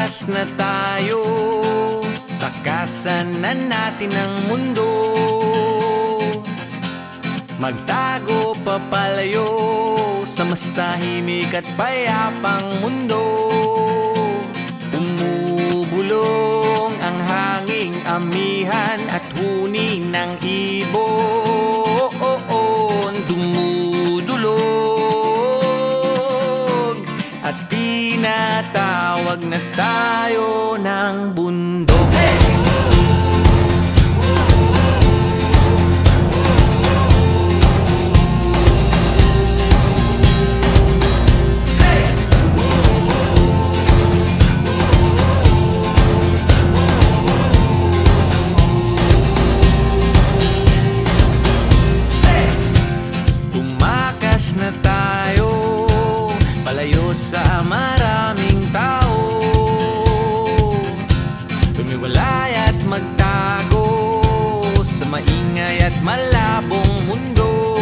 Tumakas na tayo, takasan na natin ang mundo. Magtago papalayo sa mas tahimik at payapang mundo. Umubulong ang hanging amihan at huni ng ibon. Dumudulog at tinatawag na tayo ng bundok. Na tayo, palayo sa maraming tao. Tumiwalay at magtago sa maingay at malabong mundo.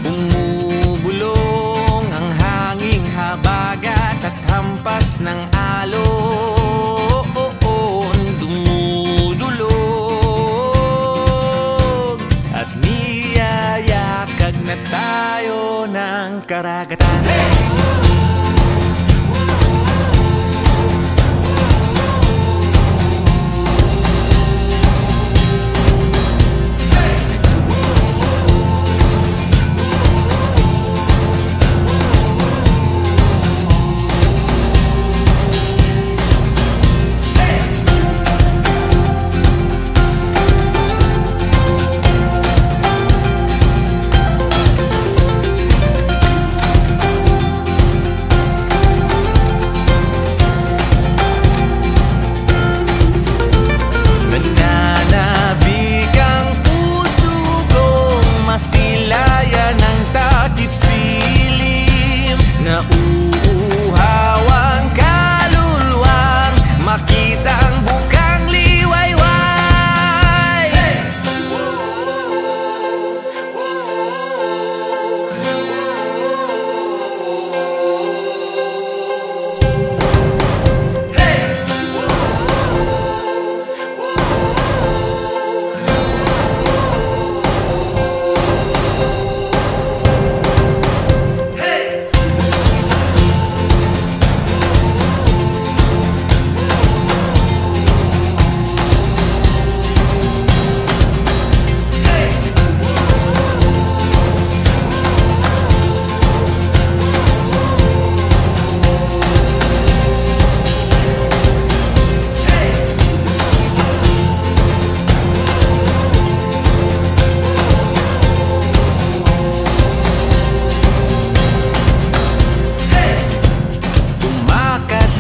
Bumubulong ang hanging habagat at hampas ng alon. Dumudulog at niyayakag na tayo ng karagatan.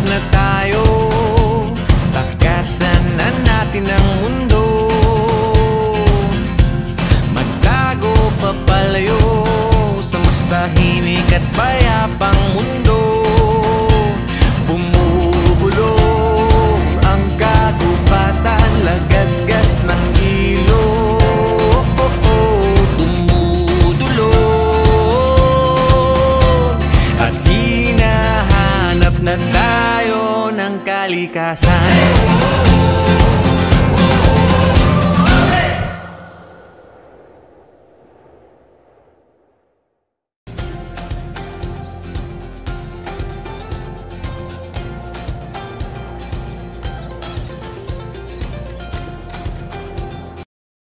Na tayo, takasan na natin ang mundo. Magtago papalayo sa mas tahimik at payapang mundo. Bumubulong ang kagubatan, lagasgas ng ilog. Dumudulog at hinahanap na tayo ng kalikasan.